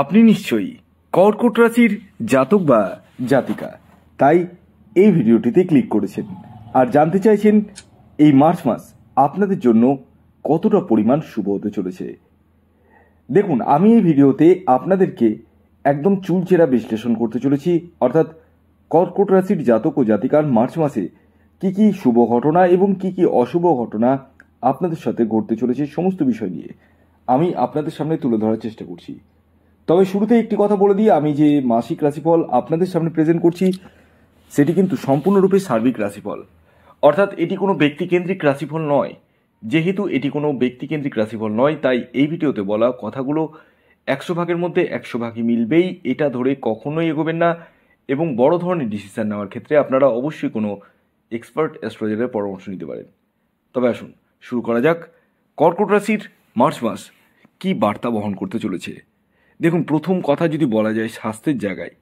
আপনি নিশ্চয়ই কর্কট রাশির জাতক বা জাতিকা, তাই এই ভিডিওটিতে ক্লিক করেছেন আর জানতে চাইছেন এই মার্চ মাস আপনাদের জন্য কতটা পরিমাণ শুভ হতে চলেছে। দেখুন, আমি এই ভিডিওতে আপনাদেরকে একদম চুলচেরা বিশ্লেষণ করতে চলেছি, অর্থাৎ কর্কট রাশির জাতক ও জাতিকার মার্চ মাসে কি কি শুভ ঘটনা এবং কি কি অশুভ ঘটনা আপনাদের সাথে ঘটতে চলেছে সমস্ত বিষয় নিয়ে আমি আপনাদের সামনে তুলে ধরার চেষ্টা করছি। তবে শুরুতে একটি কথা বলে দিই, আমি যে মাসিক রাশিফল আপনাদের সামনে প্রেজেন্ট করছি সেটি কিন্তু সম্পূর্ণরূপে সার্বিক রাশিফল, অর্থাৎ এটি কোনো ব্যক্তিকেন্দ্রিক রাশিফল নয়। যেহেতু এটি কোনো ব্যক্তিকেন্দ্রিক রাশিফল নয়, তাই এই ভিডিওতে বলা কথাগুলো 100 ভাগের মধ্যে 100 ভাগই মিলবেই, এটা ধরে কখনোই এগোবেন না। এবং বড় ধরনের ডিসিশন নেওয়ার ক্ষেত্রে আপনারা অবশ্যই কোনো এক্সপার্ট অ্যাস্ট্রোলজারের পরামর্শ নিতে পারেন। তবে আসুন শুরু করা যাক। কর্কট রাশির মার্চ মাস কী বার্তা বহন করতে চলেছে। দেখুন, প্রথম কথা যদি বলা যায় স্বাস্থ্যের জায়গায়,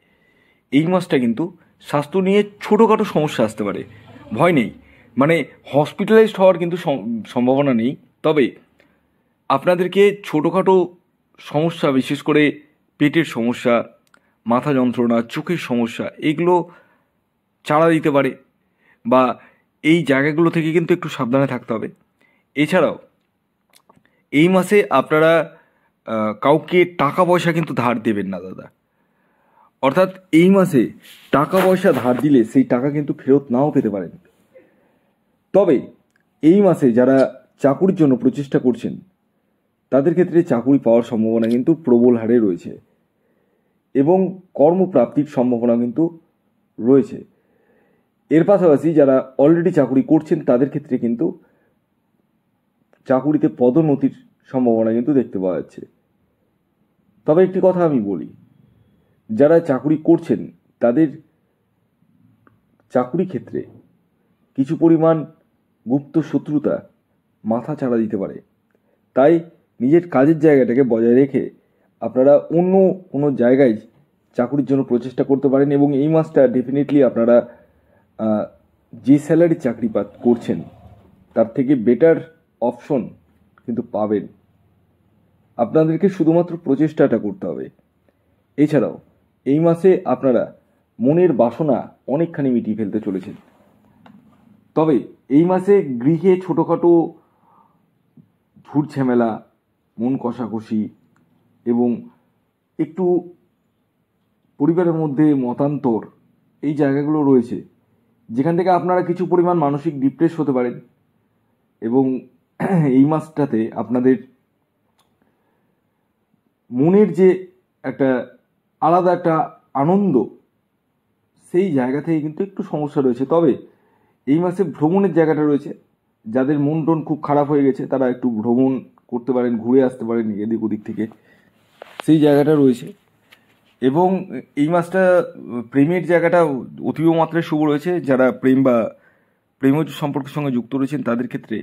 এই মাসটা কিন্তু স্বাস্থ্য নিয়ে ছোটোখাটো সমস্যা আসতে পারে, ভয় নেই। মানে হসপিটালাইজড হওয়ার কিন্তু সম্ভাবনা নেই, তবে আপনাদেরকে ছোটোখাটো সমস্যা, বিশেষ করে পেটের সমস্যা, মাথা যন্ত্রণা, চোখের সমস্যা, এগুলো চাড়া দিতে পারে, বা এই জায়গাগুলো থেকে কিন্তু একটু সাবধানে থাকতে হবে। এছাড়াও এই মাসে আপনারা কাউকে টাকা পয়সা কিন্তু ধার দেবেন না দাদা, অর্থাৎ এই মাসে টাকা পয়সা ধার দিলে সেই টাকা কিন্তু ফেরত নাও পেতে পারেন। তবে এই মাসে যারা চাকুরির জন্য প্রচেষ্টা করছেন তাদের ক্ষেত্রে চাকুরি পাওয়ার সম্ভাবনা কিন্তু প্রবল হারে রয়েছে এবং কর্মপ্রাপ্তির সম্ভাবনা কিন্তু রয়েছে। এর পাশাপাশি যারা অলরেডি চাকুরি করছেন তাদের ক্ষেত্রে কিন্তু চাকুরিতে পদোন্নতির সম্ভাবনা কিন্তু দেখতে পাওয়া যাচ্ছে। তবে একটি কথা আমি বলি, যারা চাকুরি করছেন তাদের চাকুরি ক্ষেত্রে কিছু পরিমাণ গুপ্ত শত্রুতা মাথা চাড়া দিতে পারে, তাই নিজের কাজের জায়গাটাকে বজায় রেখে আপনারা অন্য কোনো জায়গায় চাকুরির জন্য প্রচেষ্টা করতে পারেন। এবং এই মাসটা ডেফিনেটলি আপনারা যে স্যালারি চাকরি করছেন তার থেকে বেটার অপশন কিন্তু পাবেন। আপনাদেরকে শুধুমাত্র প্রচেষ্টাটা করতে হবে। এছাড়াও এই মাসে আপনারা মনের বাসনা অনেকখানি মিটিয়ে ফেলতে চলেছেন। তবে এই মাসে গৃহে ছোটোখাটো ঝুট ঝামেলা, মন কষাকষি এবং একটু পরিবারের মধ্যে মতান্তর, এই জায়গাগুলো রয়েছে যেখান থেকে আপনারা কিছু পরিমাণ মানসিক ডিপ্রেস হতে পারেন। এবং এই মাসটাতে আপনাদের মনের যে একটা আলাদা একটা আনন্দ, সেই জায়গা থেকে কিন্তু একটু সমস্যা রয়েছে। তবে এই মাসে ভ্রমণের জায়গাটা রয়েছে, যাদের মন টন খুব খারাপ হয়ে গেছে তারা একটু ভ্রমণ করতে পারেন, ঘুরে আসতে পারেন এদিক ওদিক থেকে, সেই জায়গাটা রয়েছে। এবং এই মাসটা প্রেমের জায়গাটা অতীব মাত্রায় শুভ রয়েছে। যারা প্রেম বা প্রেমের সম্পর্কের সঙ্গে যুক্ত রয়েছেন তাদের ক্ষেত্রে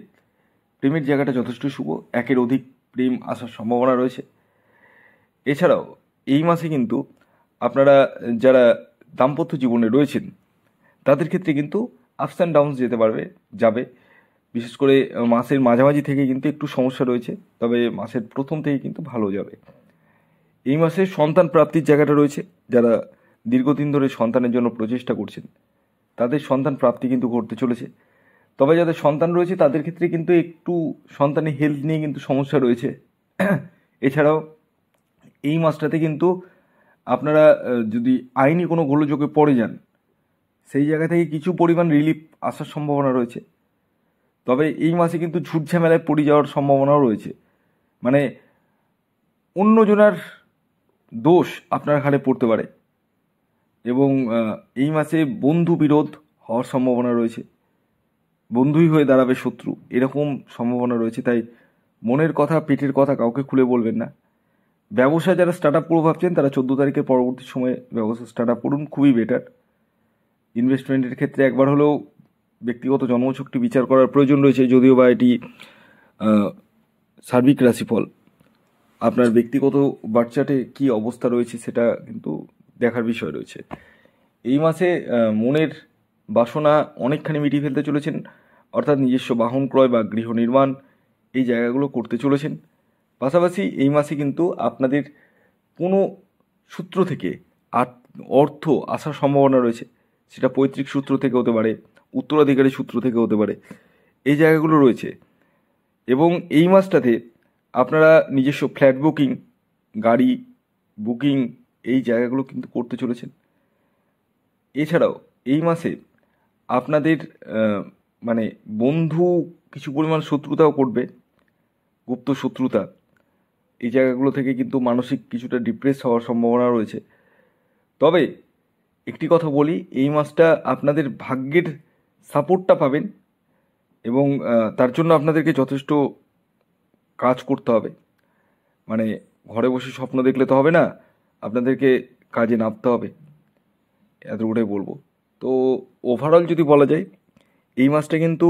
প্রেমের জায়গাটা যথেষ্ট শুভ, একের অধিক প্রেম আসার সম্ভাবনা রয়েছে। এছাড়াও এই মাসে কিন্তু আপনারা যারা দাম্পত্য জীবনে রয়েছেন তাদের ক্ষেত্রে কিন্তু আপস অ্যান্ড ডাউনস যাবে। বিশেষ করে মাসের মাঝামাঝি থেকে কিন্তু একটু সমস্যা রয়েছে, তবে মাসের প্রথম থেকে কিন্তু ভালো যাবে। এই মাসে সন্তান প্রাপ্তির জায়গাটা রয়েছে। যারা দীর্ঘদিন ধরে সন্তানের জন্য প্রচেষ্টা করছেন তাদের সন্তান প্রাপ্তি কিন্তু ঘটতে চলেছে। তবে যাদের সন্তান রয়েছে তাদের ক্ষেত্রে কিন্তু একটু সন্তানের হেলথ নিয়ে কিন্তু সমস্যা রয়েছে। এছাড়াও এই মাসটাতে কিন্তু আপনারা যদি আইনি কোনো গোলযোগে পড়ে যান সেই জায়গা থেকে কিছু পরিমাণ রিলিফ আসার সম্ভাবনা রয়েছে। তবে এই মাসে কিন্তু ঝুট ঝামেলায় পড়ে যাওয়ার সম্ভাবনাও রয়েছে, মানে অন্যজনের দোষ আপনার ঘাড়ে পড়তে পারে। এবং এই মাসে বন্ধু বিরোধ হওয়ার সম্ভাবনা রয়েছে, বন্ধুই হয়ে দাঁড়াবে শত্রু, এরকম সম্ভাবনা রয়েছে। তাই মনের কথা, পেটের কথা কাউকে খুলে বলবেন না। ব্যবসা যারা স্টার্ট আপ করবো ভাবছেন তারা 14 তারিখের পরবর্তী সময়ে ব্যবসা স্টার্ট আপ করুন, খুবই বেটার। ইনভেস্টমেন্টের ক্ষেত্রে একবার হলেও ব্যক্তিগত জন্মছকটি বিচার করার প্রয়োজন রয়েছে, যদিও বা এটি সার্বিক রাশিফল। আপনার ব্যক্তিগত বার্থচার্টে কী অবস্থা রয়েছে সেটা কিন্তু দেখার বিষয় রয়েছে। এই মাসে মনের বাসনা অনেকখানি মিটিয়ে ফেলতে চলেছেন, অর্থাৎ নিজস্ব বাহন ক্রয় বা গৃহ নির্মাণ, এই জায়গাগুলো করতে চলেছেন। পাশাপাশি এই মাসে কিন্তু আপনাদের কোনো সূত্র থেকে অর্থ আসার সম্ভাবনা রয়েছে। সেটা পৈতৃক সূত্র থেকে হতে পারে, উত্তরাধিকারী সূত্র থেকে হতে পারে, এই জায়গাগুলো রয়েছে। এবং এই মাসটাতে আপনারা নিজস্ব ফ্ল্যাট বুকিং, গাড়ি বুকিং, এই জায়গাগুলো কিন্তু করতে চলেছেন। এছাড়াও এই মাসে আপনাদের মানে বন্ধু কিছু পরিমাণ শত্রুতাও করবে, গুপ্ত শত্রুতা। এই জায়গাগুলো থেকে কিন্তু মানসিক কিছুটা ডিপ্রেস হওয়ার সম্ভাবনা রয়েছে। তবে একটি কথা বলি, এই মাসটা আপনাদের ভাগ্যের সাপোর্টটা পাবেন এবং তার জন্য আপনাদেরকে যথেষ্ট কাজ করতে হবে। মানে ঘরে বসে স্বপ্ন দেখলে তো হবে না, আপনাদেরকে কাজে নামতে হবে, এতটাই বলবো। তো ওভারঅল যদি বলা যায়, এই মাসটা কিন্তু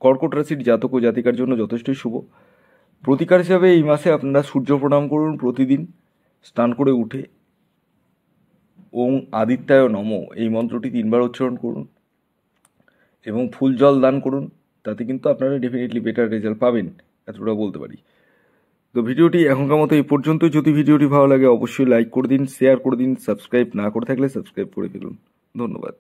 কর্কট রাশির জাতক ও জাতিকার জন্য যথেষ্টই শুভ। প্রতিকার হিসাবে এই মাসে আপনারা সূর্য প্রণাম করুন প্রতিদিন, স্নান করে উঠে ওং আদিত্যায় নমঃ এই মন্ত্রটি 3 বার উচ্চারণ করুন এবং ফুল জল দান করুন। তাতে কিন্তু আপনারা ডেফিনেটলি বেটার রেজাল্ট পাবেন, এতটা বলতে পারি। তো ভিডিওটি এখনকার মতো এই পর্যন্ত। যদি ভিডিওটি ভালো লাগে অবশ্যই লাইক করে দিন, শেয়ার করে দিন, সাবস্ক্রাইব না করে থাকলে সাবস্ক্রাইব করে ফেলুন। ধন্যবাদ।